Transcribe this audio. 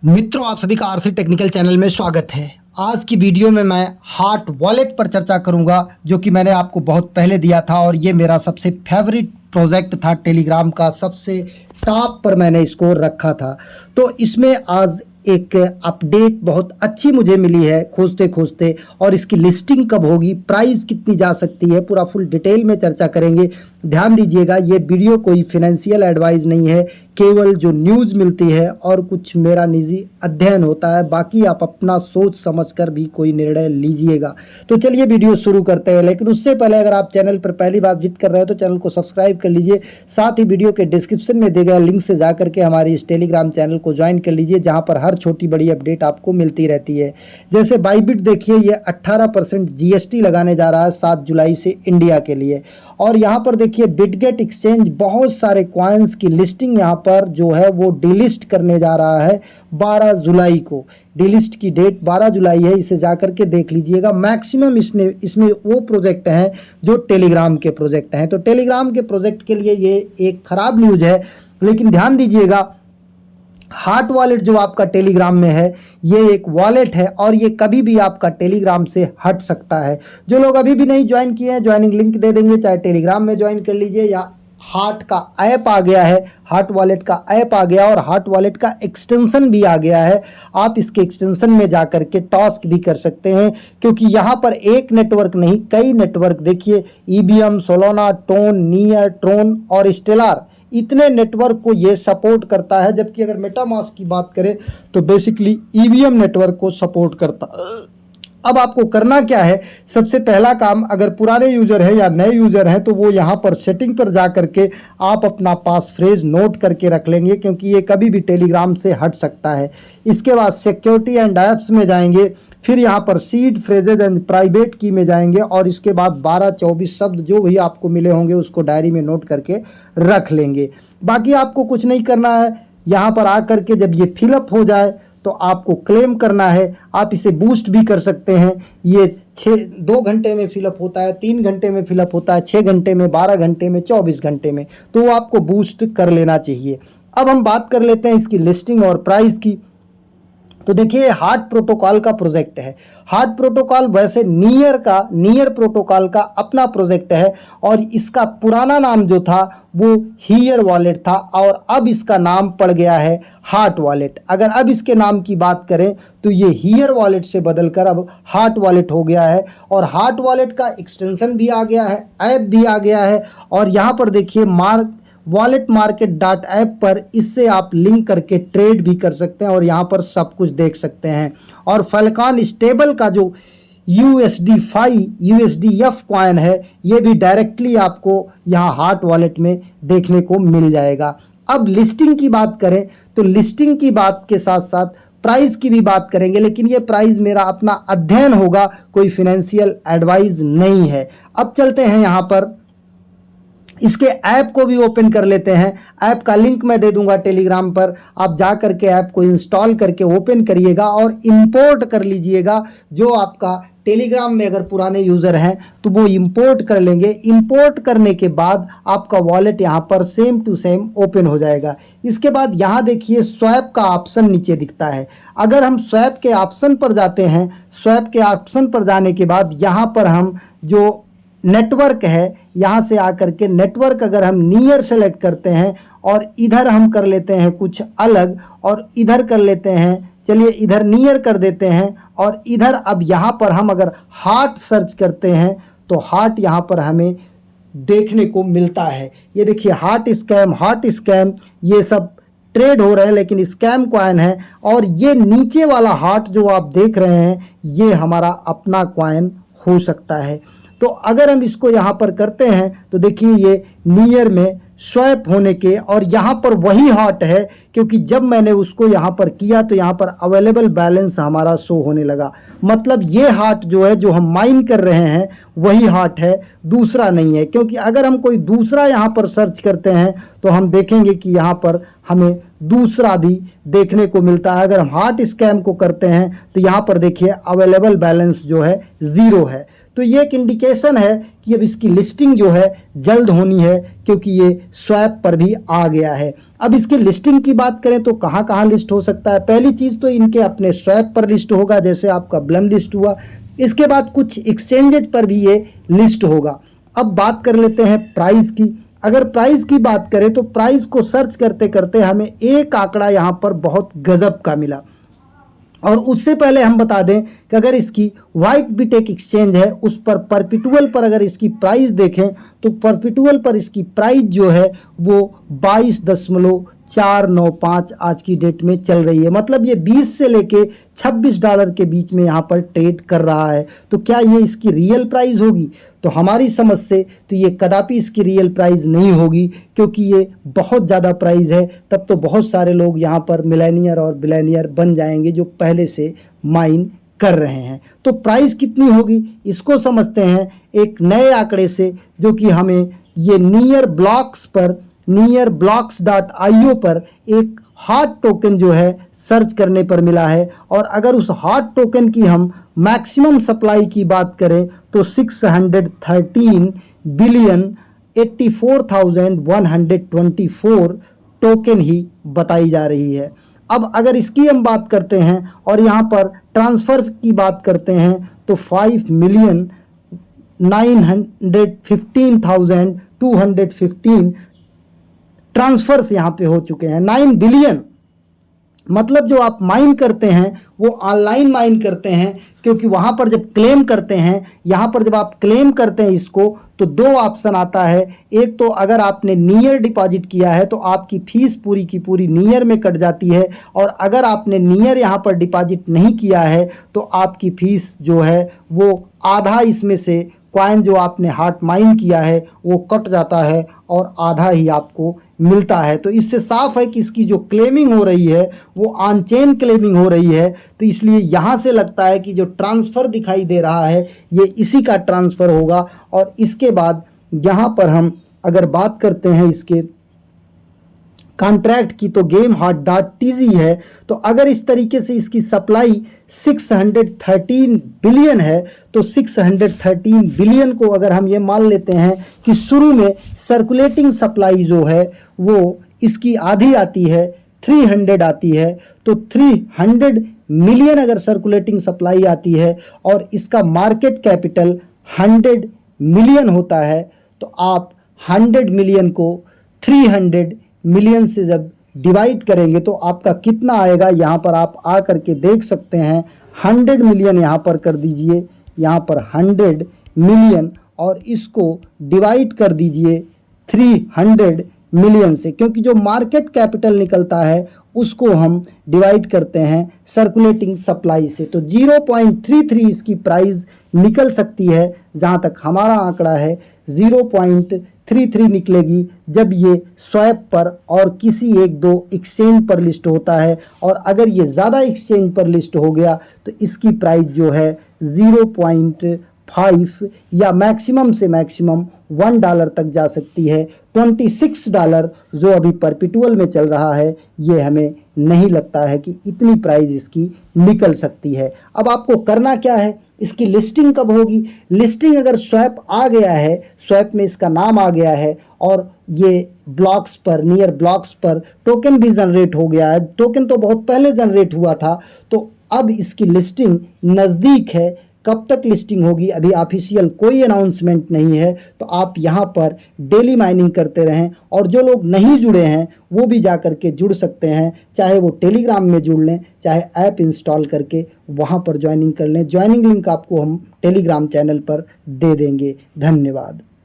मित्रों, आप सभी का आरसी टेक्निकल चैनल में स्वागत है। आज की वीडियो में मैं हार्ट वॉलेट पर चर्चा करूंगा, जो कि मैंने आपको बहुत पहले दिया था और ये मेरा सबसे फेवरेट प्रोजेक्ट था। टेलीग्राम का सबसे टॉप पर मैंने इसको रखा था। तो इसमें आज एक अपडेट बहुत अच्छी मुझे मिली है खोजते खोजते, और इसकी लिस्टिंग कब होगी, प्राइस कितनी जा सकती है, पूरा फुल डिटेल में चर्चा करेंगे। ध्यान दीजिएगा, ये वीडियो कोई फिनेंशियल एडवाइस नहीं है, केवल जो न्यूज़ मिलती है और कुछ मेरा निजी अध्ययन होता है। बाकी आप अपना सोच समझकर भी कोई निर्णय लीजिएगा। तो चलिए वीडियो शुरू करते हैं, लेकिन उससे पहले अगर आप चैनल पर पहली बार विजिट कर रहे हो तो चैनल को सब्सक्राइब कर लीजिए। साथ ही वीडियो के डिस्क्रिप्शन में दिए गए लिंक से जाकर के हमारे इस टेलीग्राम चैनल को ज्वाइन कर लीजिए, जहाँ पर हर छोटी बड़ी अपडेट आपको मिलती रहती है। जैसे बाइबिट देखिए, ये 18% जीएसटी लगाने जा रहा है 7 जुलाई से इंडिया के लिए। और यहाँ पर देखिए बिटगेट एक्सचेंज बहुत सारे कॉइन्स की लिस्टिंग यहाँ पर जो है वो डिलिस्ट करने जा रहा है 12 जुलाई को। डिलिस्ट की डेट 12 जुलाई है, इसे जाकर के देख लीजिएगा। मैक्सिमम इसमें वो प्रोजेक्ट हैं जो टेलीग्राम के प्रोजेक्ट हैं। तो टेलीग्राम के प्रोजेक्ट के लिए ये एक ख़राब न्यूज़ है, लेकिन ध्यान दीजिएगा, हार्ट वॉलेट जो आपका टेलीग्राम में है, ये एक वॉलेट है और ये कभी भी आपका टेलीग्राम से हट सकता है। जो लोग अभी भी नहीं ज्वाइन किए हैं, ज्वाइनिंग लिंक दे देंगे, चाहे टेलीग्राम में ज्वाइन कर लीजिए, या हार्ट का ऐप आ गया है, हार्ट वॉलेट का ऐप आ गया और हार्ट वॉलेट का एक्सटेंशन भी आ गया है। आप इसके एक्सटेंशन में जा कर के टास्क भी कर सकते हैं, क्योंकि यहाँ पर एक नेटवर्क नहीं, कई नेटवर्क देखिए, EVM, Solana, TON, Near, Tron और स्टेलर, इतने नेटवर्क को ये सपोर्ट करता है। जबकि अगर मेटामास्क की बात करें तो बेसिकली ईवीएम नेटवर्क को सपोर्ट करता। अब आपको करना क्या है, सबसे पहला काम, अगर पुराने यूज़र है या नए यूज़र हैं, तो वो यहाँ पर सेटिंग पर जा करके आप अपना पास फ्रेज नोट करके रख लेंगे, क्योंकि ये कभी भी टेलीग्राम से हट सकता है। इसके बाद सिक्योरिटी एंड ऐप्स में जाएंगे, फिर यहाँ पर सीड फ्रेजेज एंड प्राइवेट की में जाएंगे, और इसके बाद 12-24 शब्द जो भी आपको मिले होंगे उसको डायरी में नोट करके रख लेंगे। बाकी आपको कुछ नहीं करना है। यहाँ पर आ करके जब ये फिलअप हो जाए तो आपको क्लेम करना है। आप इसे बूस्ट भी कर सकते हैं। ये 2 घंटे में फिलअप होता है, 3 घंटे में फिलअप होता है, 6 घंटे में, 12 घंटे में, 24 घंटे में, तो वो आपको बूस्ट कर लेना चाहिए। अब हम बात कर लेते हैं इसकी लिस्टिंग और प्राइस की। तो देखिए, हार्ट प्रोटोकॉल का प्रोजेक्ट है। हार्ट प्रोटोकॉल वैसे नियर प्रोटोकॉल का अपना प्रोजेक्ट है, और इसका पुराना नाम जो था वो हियर वॉलेट था, और अब इसका नाम पड़ गया है हार्ट वॉलेट। अगर अब इसके नाम की बात करें तो ये हियर वॉलेट से बदलकर अब हार्ट वॉलेट हो गया है, और हार्ट वॉलेट का एक्सटेंशन भी आ गया है, ऐप भी आ गया है। और यहाँ पर देखिए वॉलेट मार्केट डॉट ऐप पर इससे आप लिंक करके ट्रेड भी कर सकते हैं और यहाँ पर सब कुछ देख सकते हैं। और फैल्कॉन स्टेबल का जो USDF कॉइन है, ये भी डायरेक्टली आपको यहाँ हार्ट वॉलेट में देखने को मिल जाएगा। अब लिस्टिंग की बात करें तो लिस्टिंग की बात के साथ साथ प्राइस की भी बात करेंगे, लेकिन ये प्राइस मेरा अपना अध्ययन होगा, कोई फिनेंशियल एडवाइस नहीं है। अब चलते हैं यहाँ पर इसके ऐप को भी ओपन कर लेते हैं। ऐप का लिंक मैं दे दूंगा टेलीग्राम पर, आप जा करके ऐप को इंस्टॉल करके ओपन करिएगा और इंपोर्ट कर लीजिएगा। जो आपका टेलीग्राम में अगर पुराने यूज़र हैं तो वो इंपोर्ट कर लेंगे। इंपोर्ट करने के बाद आपका वॉलेट यहाँ पर सेम टू सेम ओपन हो जाएगा। इसके बाद यहाँ देखिए स्वैप का ऑप्शन नीचे दिखता है। अगर हम स्वैप के ऑप्शन पर जाते हैं, स्वैप के ऑप्शन पर जाने के बाद यहाँ पर हम जो नेटवर्क है, यहाँ से आकर के नेटवर्क अगर हम नियर सेलेक्ट करते हैं और इधर हम कर लेते हैं कुछ अलग, और इधर कर लेते हैं, चलिए इधर नियर कर देते हैं, और इधर अब यहाँ पर हम अगर हार्ट सर्च करते हैं तो हार्ट यहाँ पर हमें देखने को मिलता है। ये देखिए, हार्ट स्कैम ये सब ट्रेड हो रहे हैं, लेकिन स्कैम कॉइन है। और ये नीचे वाला हार्ट जो आप देख रहे हैं, ये हमारा अपना कॉइन हो सकता है। तो अगर हम इसको यहाँ पर करते हैं तो देखिए ये नियर में स्वैप होने के, और यहाँ पर वही हार्ट है, क्योंकि जब मैंने उसको यहाँ पर किया तो यहाँ पर अवेलेबल बैलेंस हमारा शो होने लगा। मतलब ये हार्ट जो है, जो हम माइन कर रहे हैं, वही हार्ट है, दूसरा नहीं है। क्योंकि अगर हम कोई दूसरा यहाँ पर सर्च करते हैं तो हम देखेंगे कि यहाँ पर हमें दूसरा भी देखने को मिलता है। अगर हम हार्ट स्कैम को करते हैं तो यहाँ पर देखिए अवेलेबल बैलेंस जो है 0 है। तो ये एक इंडिकेशन है कि अब इसकी लिस्टिंग जो है जल्द होनी है, क्योंकि ये स्वैप पर भी आ गया है। अब इसकी लिस्टिंग की बात करें तो कहाँ कहाँ लिस्ट हो सकता है। पहली चीज़ तो इनके अपने स्वैप पर लिस्ट होगा, जैसे आपका ब्लम लिस्ट हुआ। इसके बाद कुछ एक्सचेंजेज पर भी ये लिस्ट होगा। अब बात कर लेते हैं प्राइस की। अगर प्राइस की बात करें तो प्राइस को सर्च करते करते हमें एक आंकड़ा यहाँ पर बहुत गजब का मिला। और उससे पहले हम बता दें कि अगर इसकी वाइट बिटेक एक्सचेंज है उस पर परपिटुअल पर अगर इसकी प्राइस देखें तो परपिटुअल पर इसकी प्राइस जो है वो 22.495 आज की डेट में चल रही है। मतलब ये 20 से लेके $26 के बीच में यहाँ पर ट्रेड कर रहा है। तो क्या ये इसकी रियल प्राइस होगी? तो हमारी समझ से तो ये कदापि इसकी रियल प्राइस नहीं होगी, क्योंकि ये बहुत ज़्यादा प्राइस है। तब तो बहुत सारे लोग यहाँ पर मिलेनियर और बिलेनियर बन जाएंगे जो पहले से माइन कर रहे हैं। तो प्राइस कितनी होगी इसको समझते हैं एक नए आंकड़े से, जो कि हमें ये नियर ब्लॉक्स.io पर एक हॉट टोकन जो है सर्च करने पर मिला है। और अगर उस हॉट टोकन की हम मैक्सिमम सप्लाई की बात करें तो 613 बिलियन 84,124 टोकन ही बताई जा रही है। अब अगर इसकी हम बात करते हैं और यहाँ पर ट्रांसफ़र की बात करते हैं तो 5,915,215 ट्रांसफ़र्स यहाँ पे हो चुके हैं। 9 बिलियन मतलब जो आप माइन करते हैं वो ऑनलाइन माइन करते हैं, क्योंकि वहाँ पर जब क्लेम करते हैं, यहाँ पर जब आप क्लेम करते हैं इसको तो 2 ऑप्शन आता है। एक तो अगर आपने नियर डिपॉजिट किया है तो आपकी फ़ीस पूरी की पूरी नियर में कट जाती है, और अगर आपने नियर यहाँ पर डिपॉजिट नहीं किया है तो आपकी फ़ीस जो है वो आधा इसमें से कॉइन जो आपने हार्ट माइन किया है वो कट जाता है और आधा ही आपको मिलता है। तो इससे साफ है कि इसकी जो क्लेमिंग हो रही है वो ऑन चेन क्लेमिंग हो रही है। तो इसलिए यहाँ से लगता है कि जो ट्रांसफ़र दिखाई दे रहा है ये इसी का ट्रांसफ़र होगा। और इसके बाद यहाँ पर हम अगर बात करते हैं इसके कॉन्ट्रैक्ट की तो GameHot.tz है। तो अगर इस तरीके से इसकी सप्लाई 613 बिलियन है तो 613 बिलियन को अगर हम ये मान लेते हैं कि शुरू में सर्कुलेटिंग सप्लाई जो है वो इसकी आधी आती है, 300 आती है। तो 300 मिलियन अगर सर्कुलेटिंग सप्लाई आती है और इसका मार्केट कैपिटल 100 मिलियन होता है, तो आप 100 मिलियन को 300 मिलियन से जब डिवाइड करेंगे तो आपका कितना आएगा, यहाँ पर आप आ करके देख सकते हैं। 100 मिलियन यहाँ पर कर दीजिए, यहाँ पर 100 मिलियन, और इसको डिवाइड कर दीजिए 300 मिलियन से, क्योंकि जो मार्केट कैपिटल निकलता है उसको हम डिवाइड करते हैं सर्कुलेटिंग सप्लाई से। तो 0.33 इसकी प्राइस निकल सकती है। जहाँ तक हमारा आंकड़ा है 0.33 निकलेगी जब ये स्वैप पर और किसी 1-2 एक्सचेंज पर लिस्ट होता है। और अगर ये ज़्यादा एक्सचेंज पर लिस्ट हो गया तो इसकी प्राइस जो है 0.5 या मैक्सिमम से मैक्सिमम $1 तक जा सकती है। $26 जो अभी परपिटुअल में चल रहा है, ये हमें नहीं लगता है कि इतनी प्राइस इसकी निकल सकती है। अब आपको करना क्या है, इसकी लिस्टिंग कब होगी? लिस्टिंग अगर स्वैप आ गया है, स्वैप में इसका नाम आ गया है और ये ब्लॉक्स पर, नियर ब्लॉक्स पर टोकन भी जनरेट हो गया है, टोकन तो बहुत पहले जनरेट हुआ था, तो अब इसकी लिस्टिंग नज़दीक है। कब तक लिस्टिंग होगी अभी ऑफिशियल कोई अनाउंसमेंट नहीं है। तो आप यहाँ पर डेली माइनिंग करते रहें, और जो लोग नहीं जुड़े हैं वो भी जा कर के जुड़ सकते हैं, चाहे वो टेलीग्राम में जुड़ लें, चाहे ऐप इंस्टॉल करके वहाँ पर ज्वाइनिंग कर लें। ज्वाइनिंग लिंक आपको हम टेलीग्राम चैनल पर दे देंगे। धन्यवाद।